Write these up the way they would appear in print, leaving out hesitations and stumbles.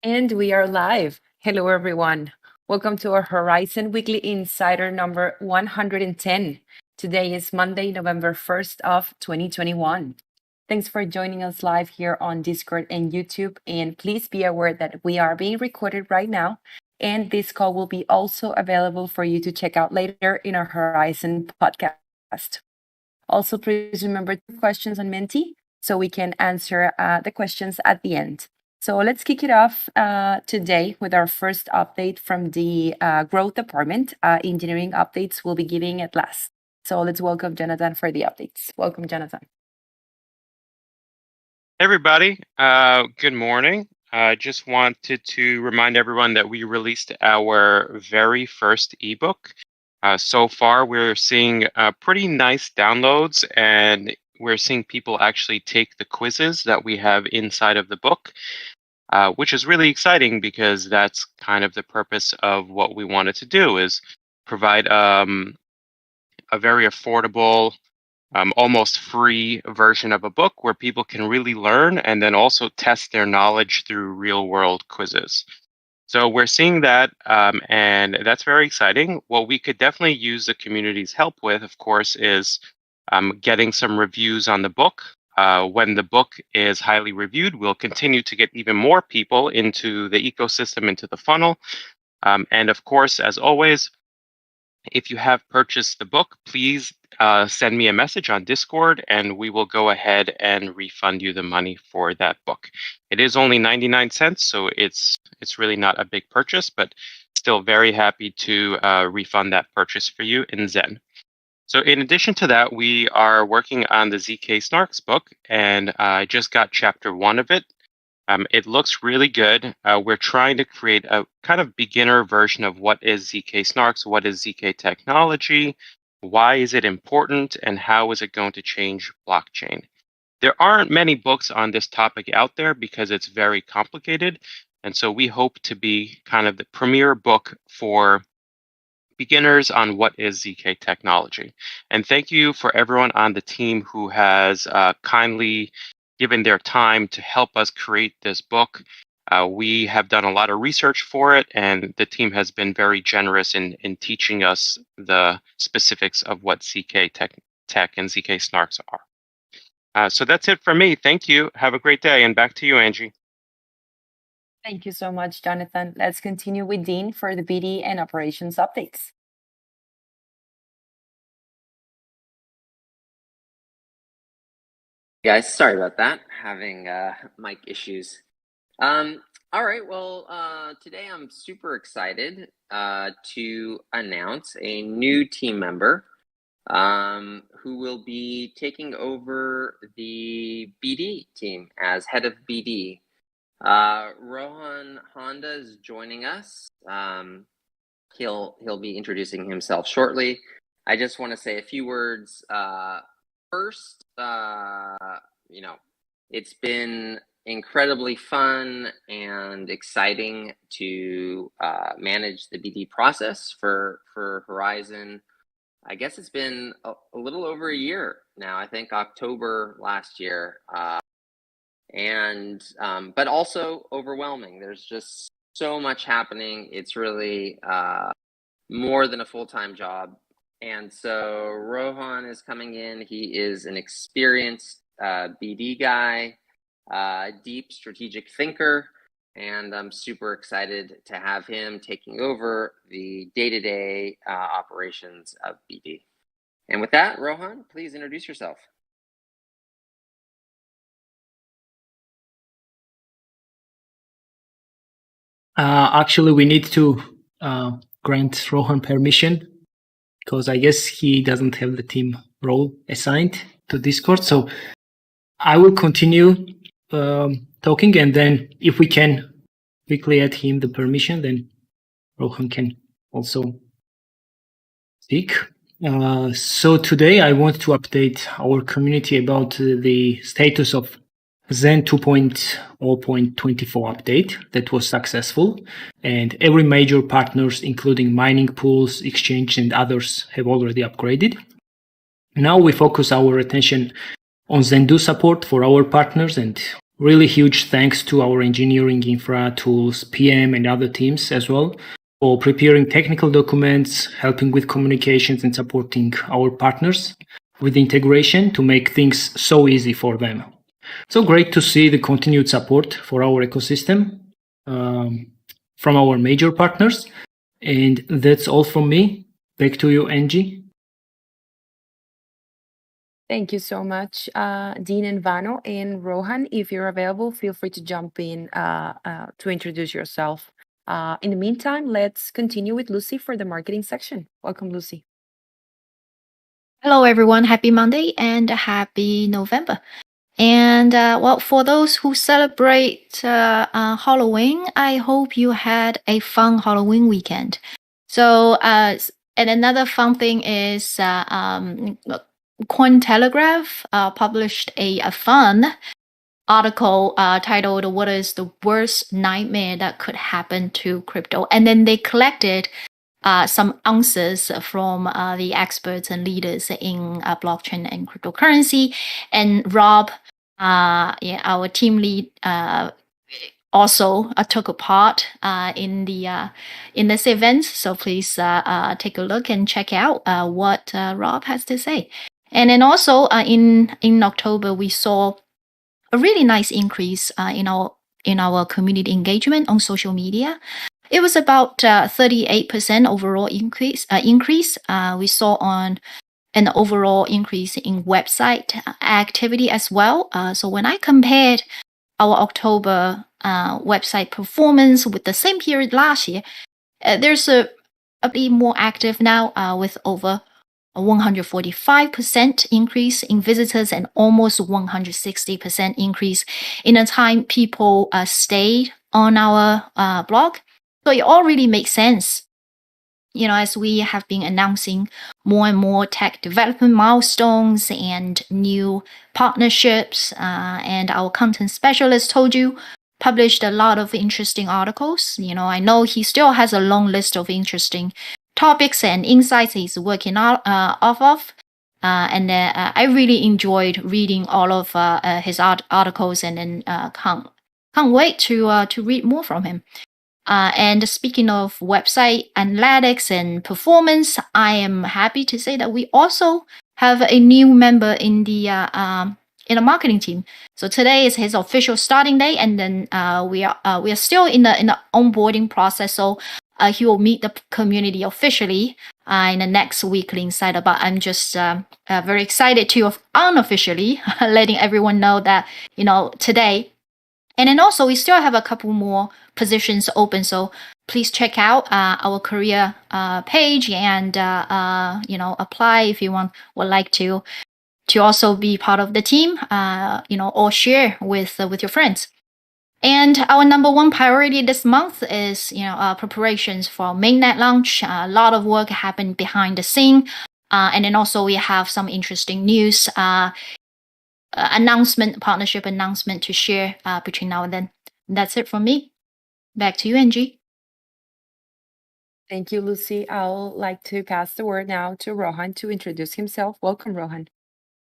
And we are live. Hello, everyone. Welcome to our Horizen Weekly Insider number 110. Today is Monday, November 1st of 2021. Thanks for joining us live here on Discord and YouTube. And please be aware that we are being recorded right now. And this call will be also available for you to check out later in our Horizen podcast. Also, please remember the questions on Menti so we can answer the questions at the end. So let's kick it off today with our first update from the growth department. Engineering updates we'll be giving at last. So let's welcome Jonathan for the updates. Welcome, Jonathan. Hey everybody, good morning. I just wanted to remind everyone that we released our very first ebook. So far, we're seeing pretty nice downloads, and we're seeing people actually take the quizzes that we have inside of the book, which is really exciting because that's kind of the purpose of what we wanted to do, is provide a very affordable, almost free version of a book where people can really learn and then also test their knowledge through real world quizzes. So we're seeing that, and that's very exciting. What we could definitely use the community's help with, of course, is getting some reviews on the book. When the book is highly reviewed, we'll continue to get even more people into the ecosystem, into the funnel. And of course, as always, if you have purchased the book, please send me a message on Discord and we will go ahead and refund you the money for that book. It is only 99 cents, so it's really not a big purchase, but still very happy to refund that purchase for you in Zen. So in addition to that, we are working on the ZK Snarks book, and I just got chapter 1 of it. It looks really good. We're trying to create a kind of beginner version of what is ZK Snarks, what is ZK technology, why is it important, and how is it going to change blockchain. There aren't many books on this topic out there because it's very complicated, and so we hope to be kind of the premier book for beginners on what is ZK technology. And thank you for everyone on the team who has kindly given their time to help us create this book. We have done a lot of research for it, and the team has been very generous in teaching us the specifics of what ZK tech and ZK Snarks are. So that's it for me. Thank you. Have a great day, and back to you, Angie. Thank you so much, Jonathan. Let's continue with Dean for the BD and operations updates. Guys, sorry about that, having mic issues. All right, well, today I'm super excited to announce a new team member who will be taking over the BD team as head of BD. Rohan Honda is joining us. He'll be introducing himself shortly. I just want to say a few words. First, it's been incredibly fun and exciting to manage the BD process for Horizen. I guess it's been a little over a year now. I think October last year, but also overwhelming. There's just so much happening. It's really more than a full-time job. And so Rohan is coming in. He is an experienced BD guy, deep strategic thinker, and I'm super excited to have him taking over the day-to-day operations of BD. And with that, Rohan, please introduce yourself. Actually, we need to grant Rohan permission, because I guess he doesn't have the team role assigned to Discord. So I will continue talking, and then if we can quickly add him the permission, then Rohan can also speak. So today I want to update our community about the status of Zen 2.0.24 update that was successful, and every major partners, including mining pools, exchange, and others, have already upgraded. Now we focus our attention on Zen 2 support for our partners, and really huge thanks to our engineering infra tools, PM, and other teams as well for preparing technical documents, helping with communications, and supporting our partners with integration to make things so easy for them. So great to see the continued support for our ecosystem from our major partners. And that's all from me. Back to you, Angie. Thank you so much, Dean and Vano. And Rohan, if you're available, feel free to jump in to introduce yourself. In the meantime, let's continue with Lucy for the marketing section. Welcome, Lucy. Hello, everyone. Happy Monday and happy November. And well, for those who celebrate Halloween, I hope you had a fun Halloween weekend. So, and another fun thing is Cointelegraph published a fun article titled "What is the worst nightmare that could happen to crypto?" And then they collected some answers from the experts and leaders in blockchain and cryptocurrency. And Rob, our team lead, also took a part in this event. So please take a look and check out what Rob has to say. And then also in October, we saw a really nice increase in our community engagement on social media. It was about 38% overall increase. We saw on an overall increase in website activity as well. So when I compared our October website performance with the same period last year, there's a bit more active now with over a 145% increase in visitors and almost 160% increase in the time people stayed on our blog. So it all really makes sense, as we have been announcing more and more tech development milestones and new partnerships. And our content specialist told you, published a lot of interesting articles. I know he still has a long list of interesting topics and insights he's working off of. And I really enjoyed reading all of his articles, and then can't wait to read more from him. And speaking of website analytics and performance, I am happy to say that we also have a new member in the marketing team. So today is his official starting day, and then we are still in the onboarding process. So he will meet the community officially in the next weekly insider. But I'm just very excited to unofficially letting everyone know that today. And then also we still have a couple more positions open. So please check out our career page and apply if you would like to also be part of the team. Or share with your friends. And our number one priority this month is preparations for mainnet launch. A lot of work happened behind the scene, and then also we have some interesting news partnership announcement to share between now and then. That's it from me. Back to you, Angie. Thank you, Lucy. I'll like to pass the word now to Rohan to introduce himself. Welcome, Rohan.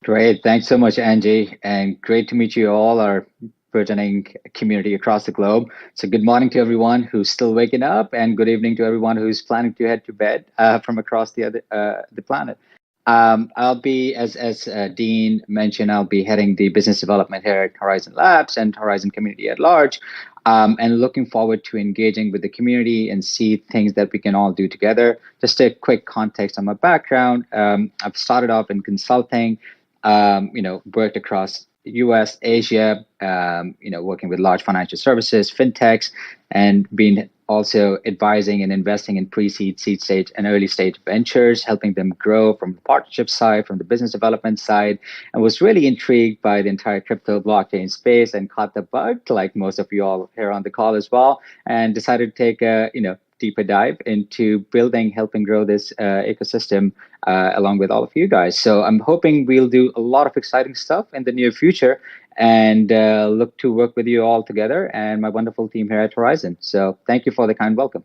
Great. Thanks so much, Angie. And great to meet you all, our burgeoning community across the globe. So good morning to everyone who's still waking up, and good evening to everyone who's planning to head to bed from across the planet. I'll be, as Dean mentioned, I'll be heading the business development here at Horizen Labs and Horizen community at large, and looking forward to engaging with the community and see things that we can all do together. Just a quick context on my background. I've started off in consulting, worked across US, Asia, working with large financial services, fintechs, and been also advising and investing in pre-seed, seed stage, and early stage ventures, helping them grow from the partnership side, from the business development side, and was really intrigued by the entire crypto blockchain space and caught the bug, like most of you all here on the call as well, and decided to take a deeper dive into helping grow this ecosystem along with all of you guys. So I'm hoping we'll do a lot of exciting stuff in the near future, and look to work with you all together and my wonderful team here at Horizen. So thank you for the kind welcome.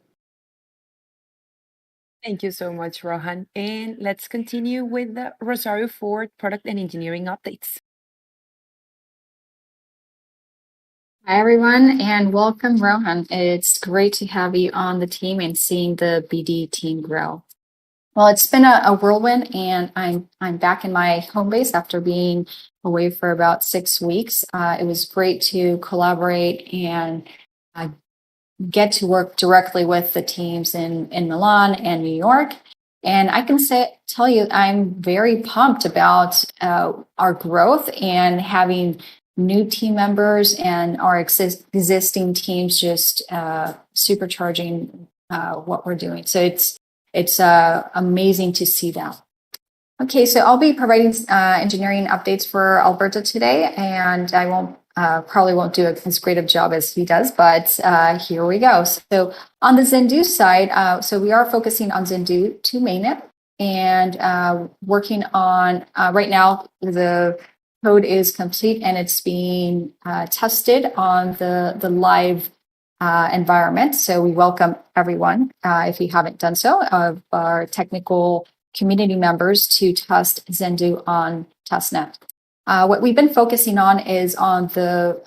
Thank you so much, Rohan. And let's continue with Rosario for product and engineering updates. Hi, everyone, and welcome, Rohan. It's great to have you on the team and seeing the BD team grow. Well, it's been a whirlwind, and I'm back in my home base after being away for about 6 weeks. It was great to collaborate and get to work directly with the teams in Milan and New York. And I can tell you, I'm very pumped about our growth and having new team members and our existing teams just supercharging what we're doing. So it's amazing to see that. Okay, so I'll be providing engineering updates for Alberta today, and I probably won't do as great a job as he does, but here we go. So on the Zendoo side, so we are focusing on Zendoo 2 mainnet and working on, right now, the code is complete and it's being tested on the live environment. So we welcome everyone, if you haven't done so, of our technical community members to test Zendoo on testnet. What we've been focusing on is on the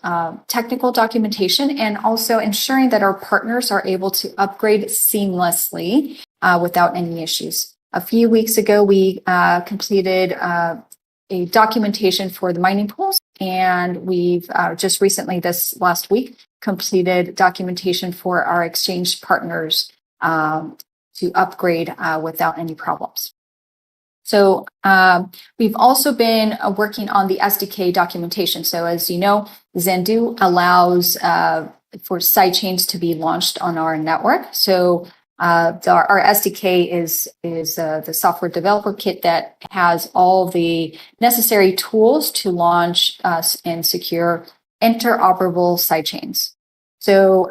technical documentation and also ensuring that our partners are able to upgrade seamlessly without any issues. A few weeks ago, we completed a documentation for the mining pools, and we've just recently, this last week, completed documentation for our exchange partners to upgrade without any problems. So we've also been working on the SDK documentation. So as you know, Zendoo allows for sidechains to be launched on our network. So our SDK is the software developer kit that has all the necessary tools to launch and secure interoperable sidechains. So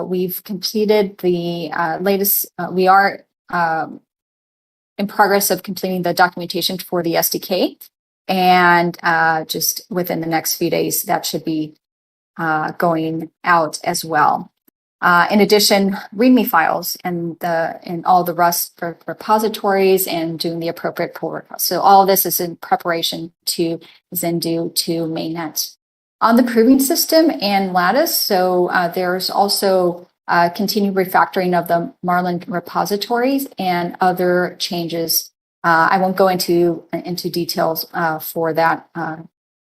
we've completed the latest, we are in progress of completing the documentation for the SDK. And just within the next few days, that should be going out as well. In addition, README files and all the Rust repositories and doing the appropriate pull requests. So all of this is in preparation to Zendoo 2 mainnet. On the proving system and Lattice, so there's also continued refactoring of the Marlin repositories and other changes. I won't go into details for that,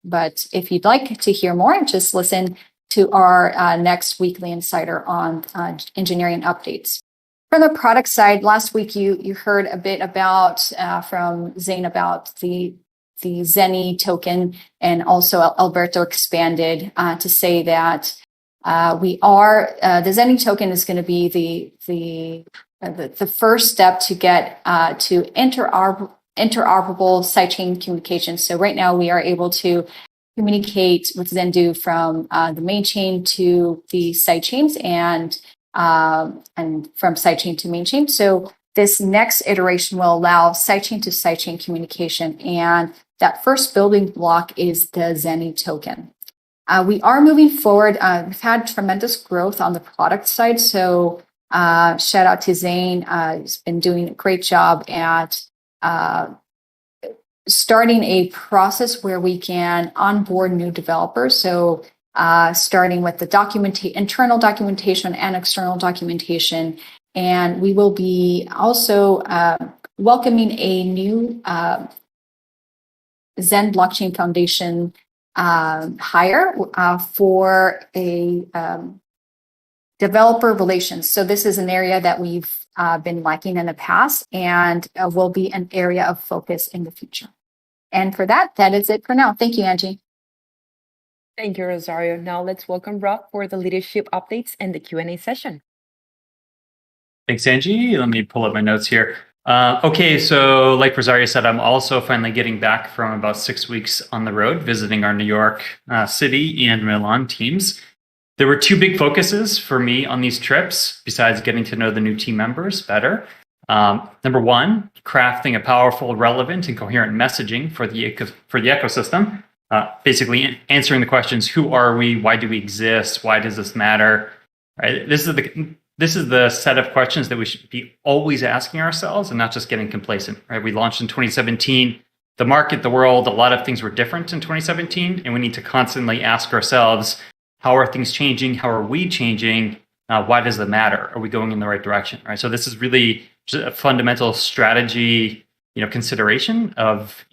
but if you'd like to hear more, just listen to our next weekly insider on engineering updates. From the product side, last week you heard a bit about from Zane about the Zeni token, and also Alberta expanded to say that the Zeni token is going to be the first step to get to interoperable sidechain communication. So right now we are able to communicate with Zendoo from the main chain to the sidechains and from sidechain to main chain. So this next iteration will allow sidechain to sidechain communication, and that first building block is the Zeni token. We are moving forward. We've had tremendous growth on the product side. So shout out to Zane. He's been doing a great job at starting a process where we can onboard new developers. So starting with the internal documentation and external documentation. And we will be also welcoming a new Zen Blockchain Foundation hire for a developer relations. So this is an area that we've been lacking in the past and will be an area of focus in the future. And for that is it for now. Thank you, Angie. Thank you, Rosario. Now let's welcome Rob for the leadership updates and the Q&A session. Thanks, Angie. Let me pull up my notes here. Okay, so like Rosario said, I'm also finally getting back from about 6 weeks on the road, visiting our New York City and Milan teams. There were 2 big focuses for me on these trips, besides getting to know the new team members better. Number 1, crafting a powerful, relevant, and coherent messaging for the ecosystem. Basically answering the questions: who are we? Why do we exist? Why does this matter? Right? This is the set of questions that we should be always asking ourselves and not just getting complacent. Right? We launched in 2017. The market, the world, a lot of things were different in 2017, and we need to constantly ask ourselves, how are things changing? How are we changing? Why does it matter? Are we going in the right direction? Right. So this is really just a fundamental strategy, consideration of,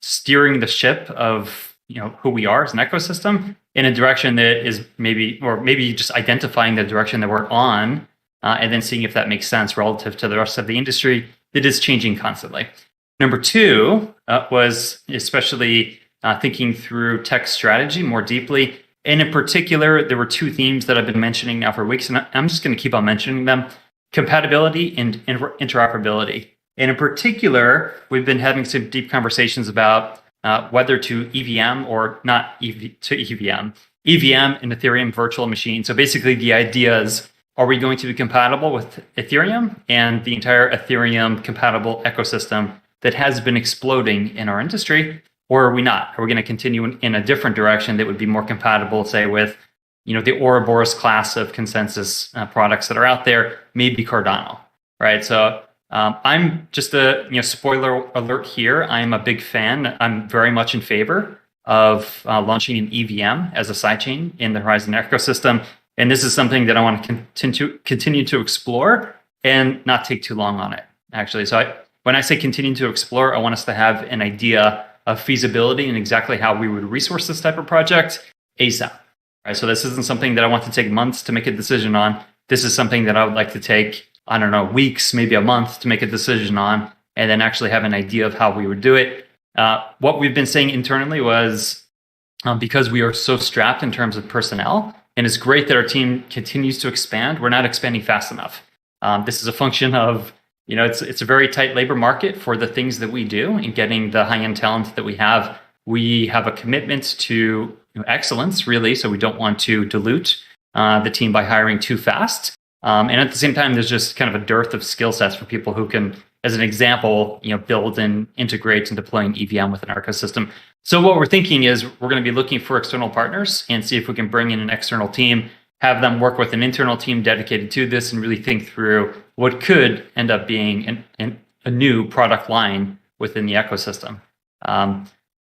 steering the ship of, who we are as an ecosystem in a direction that is maybe just identifying the direction that we're on, and then seeing if that makes sense relative to the rest of the industry that is changing constantly. Number two was especially thinking through tech strategy more deeply. And in particular, there were two themes that I've been mentioning now for weeks, and I'm just going to keep on mentioning them: compatibility and interoperability. And in particular, we've been having some deep conversations about whether to EVM or not to EVM. EVM and Ethereum virtual machine. So basically the idea is, are we going to be compatible with Ethereum and the entire Ethereum compatible ecosystem that has been exploding in our industry? Or are we not? Are we going to continue in a different direction that would be more compatible, say, with the Ouroboros class of consensus products that are out there, maybe Cardano, right? So I'm just a spoiler alert here. I'm a big fan. I'm very much in favor of launching an EVM as a sidechain in the Horizen ecosystem, and this is something that I want to continue to explore and not take too long on it, actually. So when I say continue to explore, I want us to have an idea of feasibility and exactly how we would resource this type of project ASAP. Right? So this isn't something that I want to take months to make a decision on. This is something that I would like to take, I don't know, weeks, maybe a month to make a decision on, and then actually have an idea of how we would do it. What we've been saying internally was, because we are so strapped in terms of personnel, and it's great that our team continues to expand, we're not expanding fast enough. This is a function of, it's a very tight labor market for the things that we do, and getting the high-end talent that we have. We have a commitment to excellence, really, so we don't want to dilute the team by hiring too fast. And at the same time, there's just kind of a dearth of skill sets for people who can, as an example, build and integrate and deploy an EVM within our ecosystem. So what we're thinking is we're going to be looking for external partners and see if we can bring in an external team, have them work with an internal team dedicated to this, and really think through what could end up being a new product line within the ecosystem.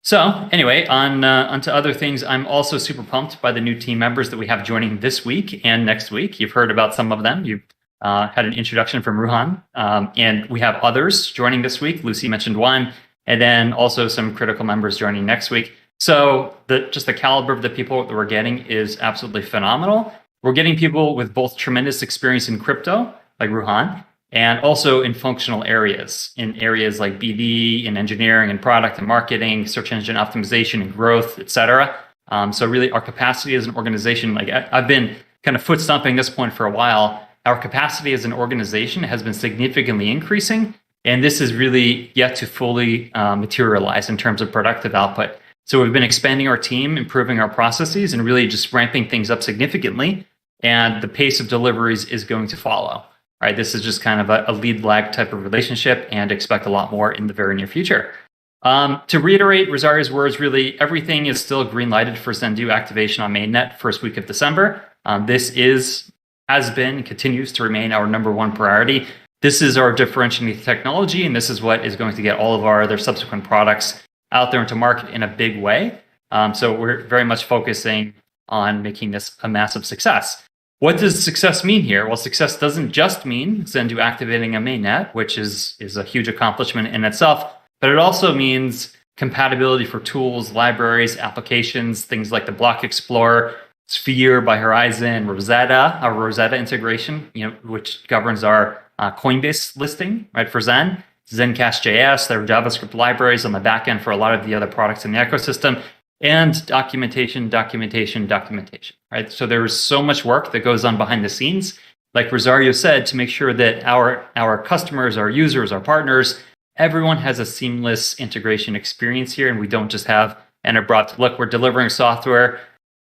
So anyway, on to other things. I'm also super pumped by the new team members that we have joining this week and next week. You've heard about some of them. You've had an introduction from Ruhan, and we have others joining this week. Lucy mentioned one, and then also some critical members joining next week. So just the caliber of the people that we're getting is absolutely phenomenal. We're getting people with both tremendous experience in crypto, like Ruhan, and also in functional areas, like BD and engineering and product and marketing, search engine optimization and growth, et cetera. So really our capacity as an organization, like I've been kind of foot stomping this point for a while, our capacity as an organization has been significantly increasing, and this is really yet to fully materialize in terms of productive output. So we've been expanding our team, improving our processes, and really just ramping things up significantly, and the pace of deliveries is going to follow. Right, this is just kind of a lead lag type of relationship, and expect a lot more in the very near future. To reiterate Rosario's words, really everything is still green lighted for Zendu activation on mainnet first week of December. This has been and continues to remain our number one priority. This is our differentiating technology, and this is what is going to get all of our other subsequent products out there into market in a big way. So we're very much focusing on making this a massive success. What does success mean here? Well, success doesn't just mean Zendu activating a mainnet, which is a huge accomplishment in itself, but it also means compatibility for tools, libraries, applications, things like the Block Explorer, Sphere by Horizen, Rosetta, our Rosetta integration, which governs our Coinbase listing, right, for Zen, Zencash.js, their JavaScript libraries on the back end for a lot of the other products in the ecosystem, and documentation, right? So there's so much work that goes on behind the scenes, like Rosario said, to make sure that our customers, our users, our partners, everyone has a seamless integration experience here, and we don't just have an abrupt, look, we're delivering software,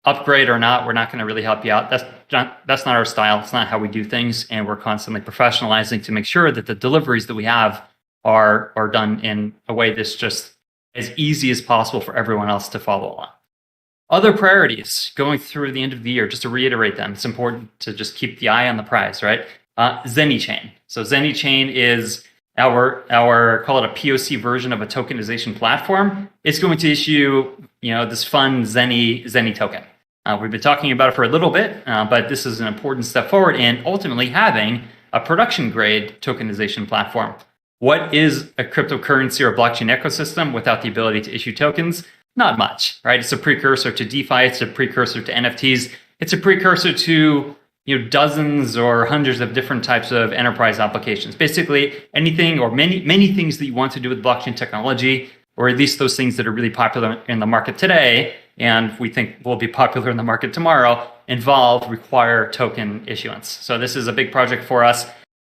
upgrade or not, we're not going to really help you out. That's not our style. It's not how we do things, and we're constantly professionalizing to make sure that the deliveries that we have are done in a way that's just as easy as possible for everyone else to follow along. Other priorities going through the end of the year, just to reiterate them, it's important to just keep the eye on the prize, right? Zeni Chain. So Zeni Chain is our call it a POC version of a tokenization platform. It's going to issue, this fun Zeni token. We've been talking about it for a little bit, but this is an important step forward in ultimately having a production-grade tokenization platform. What is a cryptocurrency or blockchain ecosystem without the ability to issue tokens? Not much, right? It's a precursor to DeFi. It's a precursor to NFTs. It's a precursor to dozens or hundreds of different types of enterprise applications. Basically, anything or many things that you want to do with blockchain technology, or at least those things that are really popular in the market today, and we think will be popular in the market tomorrow, require token issuance. So this is a big project for us.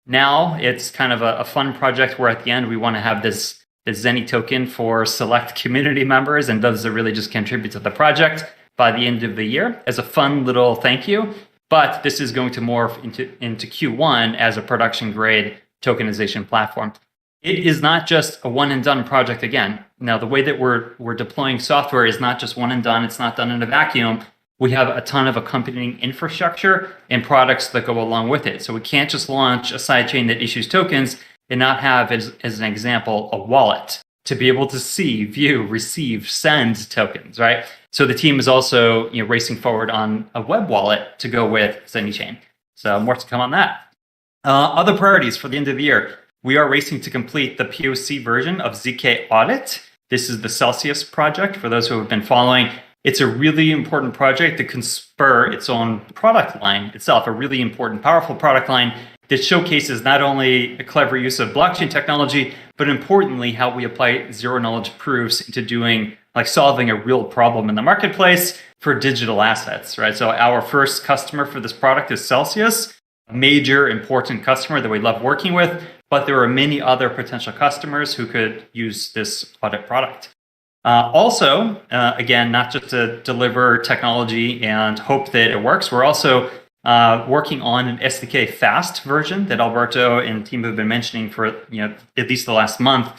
Now it's kind of a fun project where at the end we want to have this Zeni token for select community members and those that really just contribute to the project by the end of the year as a fun little thank you. But this is going to morph into Q1 as a production grade tokenization platform. It is not just a one and done project again. Now, the way that we're deploying software is not just one and done. It's not done in a vacuum. We have a ton of accompanying infrastructure and products that go along with it. So we can't just launch a sidechain that issues tokens and not have, as an example, a wallet to be able to see, view, receive, send tokens, right? So the team is also racing forward on a web wallet to go with Zeni Chain. So more to come on that. Other priorities for the end of the year. We are racing to complete the POC version of ZK Audit. This is the Celsius project for those who have been following. It's a really important project that can spur its own product line itself, a really important, powerful product line that showcases not only a clever use of blockchain technology, but importantly, how we apply zero-knowledge proofs into solving a real problem in the marketplace for digital assets, right? So our first customer for this product is Celsius, a major, important customer that we love working with, but there are many other potential customers who could use this audit product. Also, again, not just to deliver technology and hope that it works, we're also working on an SDK fast version that Alberto and team have been mentioning for at least the last month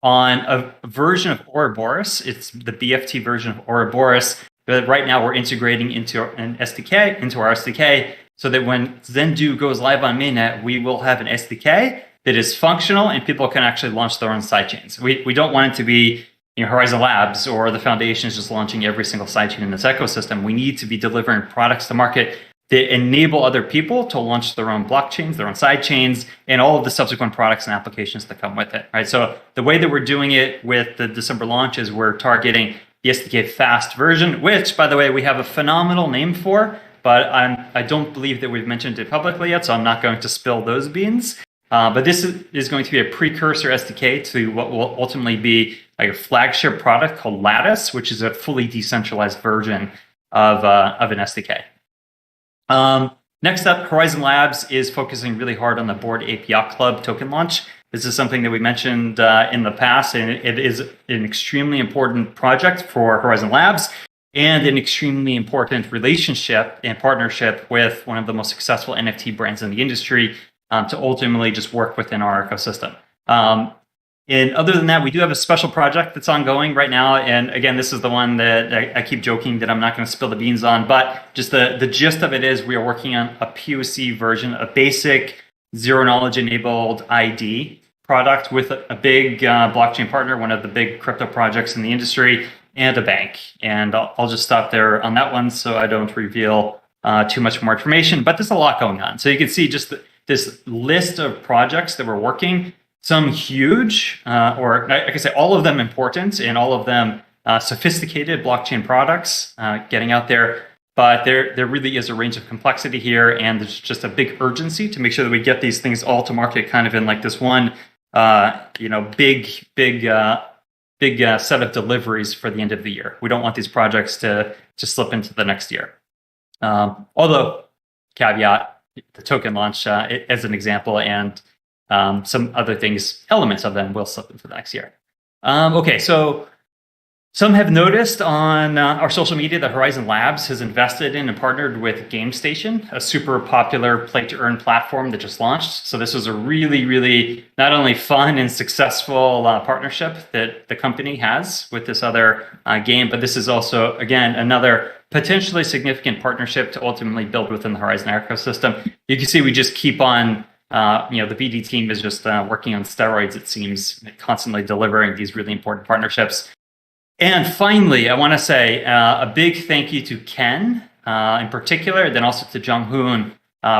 on a version of Ouroboros. It's the BFT version of Ouroboros that right now we're integrating into our SDK, so that when Zendoo goes live on mainnet, we will have an SDK that is functional and people can actually launch their own sidechains. We don't want it to be Horizen Labs or the foundation is just launching every single sidechain in this ecosystem. We need to be delivering products to market that enable other people to launch their own blockchains, their own sidechains, and all of the subsequent products and applications that come with it, right? So the way that we're doing it with the December launch is we're targeting the SDK fast version, which, by the way, we have a phenomenal name for, but I don't believe that we've mentioned it publicly yet, so I'm not going to spill those beans. But this is going to be a precursor SDK to what will ultimately be like a flagship product called Lattice, which is a fully decentralized version of an SDK. Next up, Horizen Labs is focusing really hard on the Bored Ape Yacht Club token launch. This is something that we mentioned in the past, and it is an extremely important project for Horizen Labs and an extremely important relationship and partnership with one of the most successful NFT brands in the industry, to ultimately just work within our ecosystem. And other than that, we do have a special project that's ongoing right now. And again, this is the one that I keep joking that I'm not going to spill the beans on, but just the gist of it is we are working on a POC version, a basic zero-knowledge enabled ID product with a big blockchain partner, one of the big crypto projects in the industry, and a bank. And I'll just stop there on that one so I don't reveal too much more information, but there's a lot going on. So you can see just this list of projects that we're working, some huge, or I can say all of them important and all of them sophisticated blockchain products getting out there. But there really is a range of complexity here, and there's just a big urgency to make sure that we get these things all to market kind of in like this one, big set of deliveries for the end of the year. We don't want these projects to slip into the next year. Although, caveat, the token launch as an example, and some other things, elements of them will slip into the next year. Okay, so some have noticed on our social media that Horizen Labs has invested in and partnered with GameStation, a super popular play-to-earn platform that just launched. So this was a really, really not only fun and successful partnership that the company has with this other game, but this is also, again, another potentially significant partnership to ultimately build within the Horizen ecosystem. You can see we just keep on, the BD team is just working on steroids, it seems, constantly delivering these really important partnerships. And finally, I want to say a big thank you to Ken in particular, then also to Jung-hoon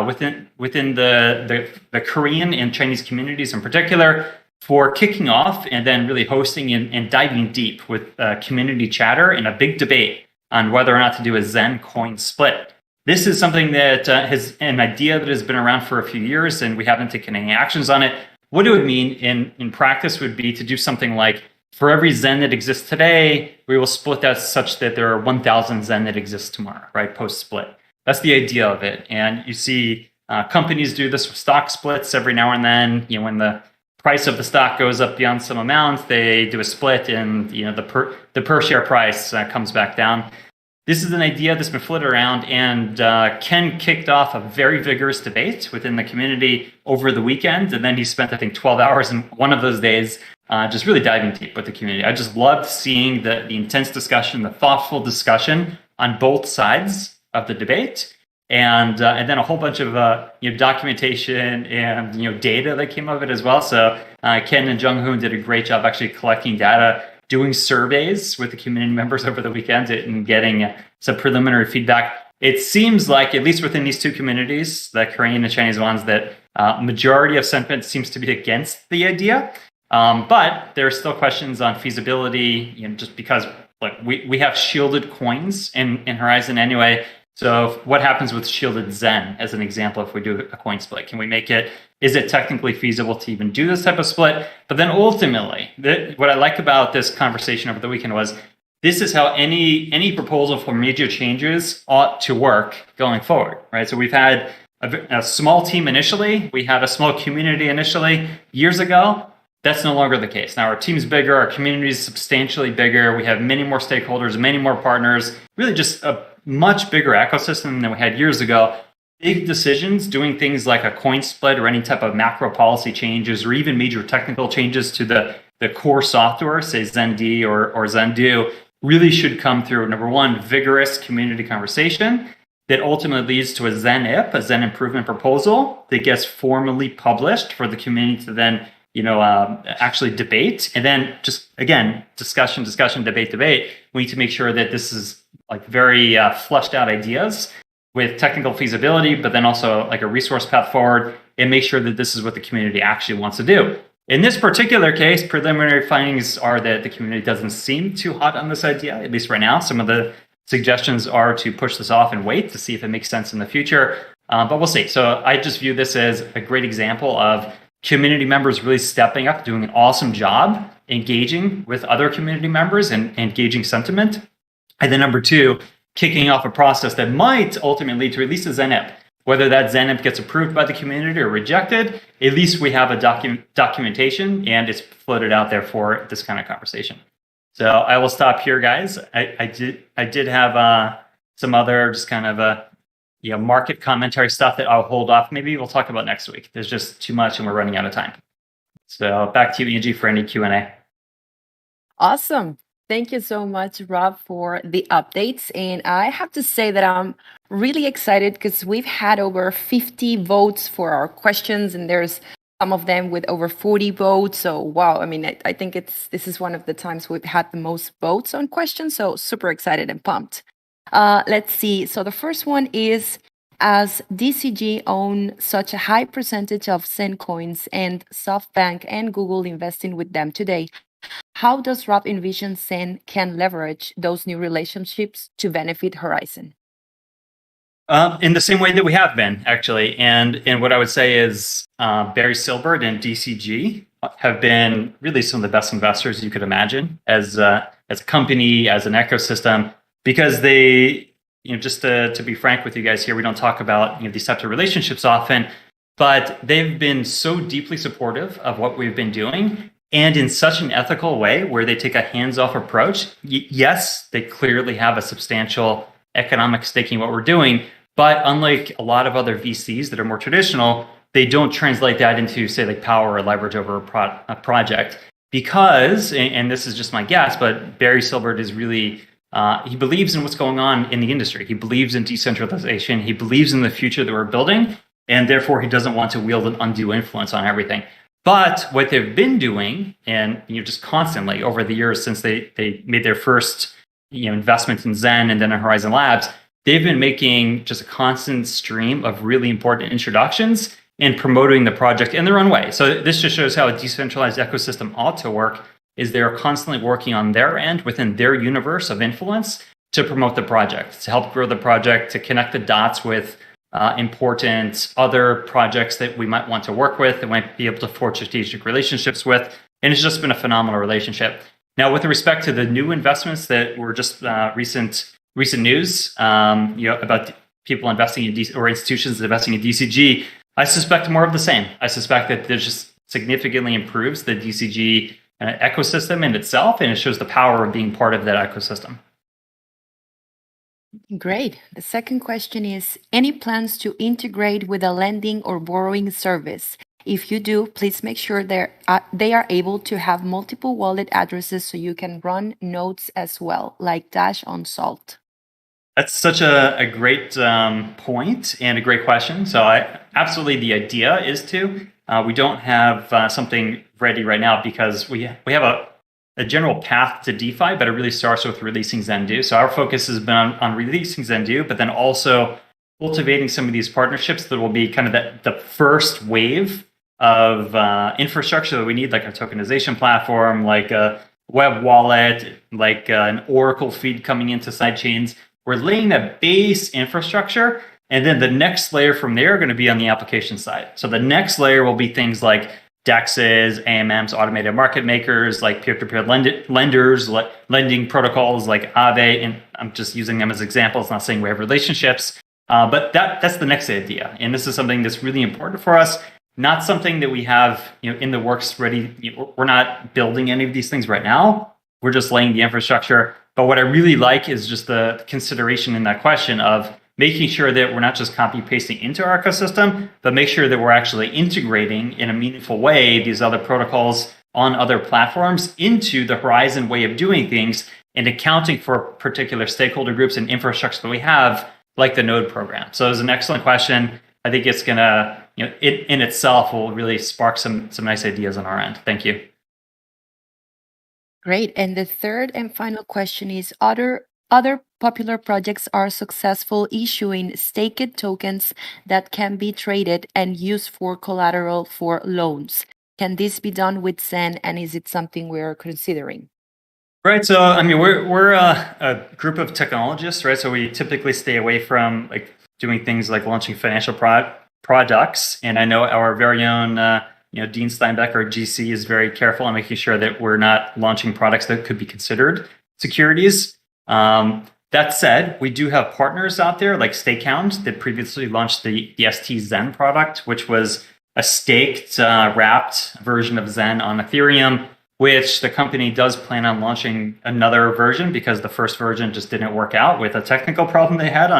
within the Korean and Chinese communities in particular, for kicking off and then really hosting and diving deep with community chatter in a big debate on whether or not to do a Zen coin split. This is something that has an idea that has been around for a few years, and we haven't taken any actions on it. What it would mean in practice would be to do something like, for every Zen that exists today, we will split that such that there are 1,000 Zen that exist tomorrow, right, post-split. That's the idea of it. And you see companies do this with stock splits every now and then. When the price of the stock goes up beyond some amount, they do a split, and the per share price comes back down. This is an idea that's been floated around, and Ken kicked off a very vigorous debate within the community over the weekend, and then he spent, I think, 12 hours in one of those days just really diving deep with the community. I just loved seeing the intense discussion, the thoughtful discussion on both sides of the debate, and then a whole bunch of documentation and data that came of it as well. So Ken and Jung-hoon did a great job actually collecting data, doing surveys with the community members over the weekend, and getting some preliminary feedback. It seems like, at least within these two communities, the Korean and Chinese ones, that majority of sentiment seems to be against the idea. But there are still questions on feasibility, just because we have shielded coins in Horizen anyway. So what happens with shielded Zen, as an example, if we do a coin split? Can we make it, is it technically feasible to even do this type of split? But then ultimately, what I like about this conversation over the weekend was, this is how any proposal for major changes ought to work going forward, right? So we've had a small team initially. We had a small community initially years ago. That's no longer the case. Now our team's bigger, our community is substantially bigger. We have many more stakeholders, many more partners, really just a much bigger ecosystem than we had years ago. Big decisions, doing things like a coin split or any type of macro policy changes, or even major technical changes to the core software, say ZenD or ZenDo, really should come through, number one, vigorous community conversation that ultimately leads to a Zen IP, a Zen improvement proposal that gets formally published for the community to then actually debate. And then just, again, discussion, debate. We need to make sure that this is very fleshed out ideas with technical feasibility, but then also a resource path forward, and make sure that this is what the community actually wants to do. In this particular case, preliminary findings are that the community doesn't seem too hot on this idea, at least right now. Some of the suggestions are to push this off and wait to see if it makes sense in the future, but we'll see. So I just view this as a great example of community members really stepping up, doing an awesome job, engaging with other community members and engaging sentiment. And then number two, kicking off a process that might ultimately lead to at least a Zen IP. Whether that Zen IP gets approved by the community or rejected, at least we have a documentation, and it's floated out there for this kind of conversation. So I will stop here, guys. I did have some other just kind of market commentary stuff that I'll hold off. Maybe we'll talk about next week. There's just too much and we're running out of time. So back to you, Angie, for any Q&A. Awesome. Thank you so much, Rob, for the updates. And I have to say that I'm really excited because we've had over 50 votes for our questions, and there's some of them with over 40 votes. So, wow, I mean, I think this is one of the times we've had the most votes on questions. So super excited and pumped. Let's see. So the first one is, as DCG own such a high percentage of Zen coins and SoftBank and Google investing with them today, how does Rob envision Zen can leverage those new relationships to benefit Horizen? In the same way that we have been, actually. And what I would say is Barry Silbert and DCG have been really some of the best investors you could imagine as a company, as an ecosystem, because they, just to be frank with you guys here, we don't talk about these types of relationships often, but they've been so deeply supportive of what we've been doing, and in such an ethical way where they take a hands-off approach. Yes, they clearly have a substantial economic stake in what we're doing, but unlike a lot of other VCs that are more traditional, they don't translate that into, say, power or leverage over a project. Because, and this is just my guess, but Barry Silbert is really, he believes in what's going on in the industry. He believes in decentralization. He believes in the future that we're building, and therefore he doesn't want to wield an undue influence on everything. But what they've been doing, and just constantly over the years since they made their first investment in Zen and then in Horizen Labs, they've been making just a constant stream of really important introductions and promoting the project in their own way. So this just shows how a decentralized ecosystem ought to work, is they're constantly working on their end within their universe of influence to promote the project, to help grow the project, to connect the dots with important other projects that we might want to work with, that might be able to forge strategic relationships with. And it's just been a phenomenal relationship. Now, with respect to the new investments that were just recent news, about people investing in or institutions investing in DCG, I suspect more of the same. I suspect that this just significantly improves the DCG ecosystem in itself, and it shows the power of being part of that ecosystem. Great. The second question is, any plans to integrate with a lending or borrowing service? If you do, please make sure they are able to have multiple wallet addresses so you can run nodes as well, like Dash on Salt. That's such a great point and a great question. So absolutely the idea is to. We don't have something ready right now because we have a general path to DeFi, but it really starts with releasing Zendoo. So our focus has been on releasing Zendoo, but then also cultivating some of these partnerships that will be kind of the first wave of infrastructure that we need, like a tokenization platform, like a web wallet, like an Oracle feed coming into sidechains. We're laying that base infrastructure, and then the next layer from there are going to be on the application side. So the next layer will be things like DEXs, AMMs, automated market makers, like peer-to-peer lenders, like lending protocols like Aave, and I'm just using them as examples, not saying we have relationships, but that's the next idea. And this is something that's really important for us, not something that we have in the works ready. We're not building any of these things right now. We're just laying the infrastructure. But what I really like is just the consideration in that question of making sure that we're not just copy pasting into our ecosystem, but make sure that we're actually integrating in a meaningful way these other protocols on other platforms into the Horizen way of doing things and accounting for particular stakeholder groups and infrastructure that we have, like the node program. So it's an excellent question. I think it's gonna, it in itself will really spark some nice ideas on our end. Thank you. Great. And the third and final question is, other popular projects are successful issuing staked tokens that can be traded and used for collateral for loans. Can this be done with Zen, and is it something we're considering? Right. So, I mean, we're a group of technologists, right? So we typically stay away from like doing things like launching financial products. And I know our very own, Dean Steinbeck, our GC, is very careful on making sure that we're not launching products that could be considered securities. That said, we do have partners out there like Stakehound that previously launched the ST Zen product, which was a staked, wrapped version of Zen on Ethereum, which the company does plan on launching another version because the first version just didn't work out with a technical problem they had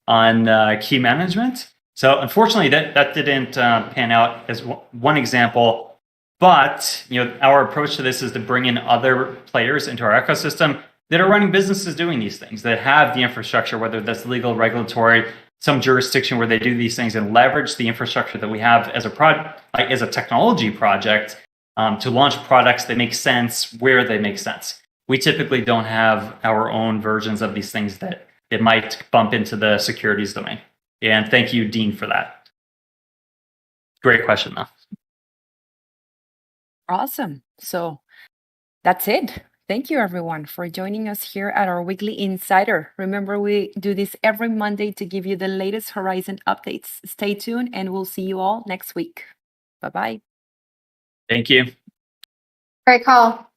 on key management. So unfortunately, that didn't pan out as one example. But our approach to this is to bring in other players into our ecosystem that are running businesses doing these things, that have the infrastructure, whether that's legal, regulatory, some jurisdiction where they do these things, and leverage the infrastructure that we have as a technology project to launch products that make sense where they make sense. We typically don't have our own versions of these things that it might bump into the securities domain. And thank you, Dean, for that. Great question, though. Awesome. So that's it. Thank you, everyone, for joining us here at our Weekly Insider. Remember, we do this every Monday to give you the latest Horizen updates. Stay tuned, and we'll see you all next week. Bye-bye. Thank you. Great call.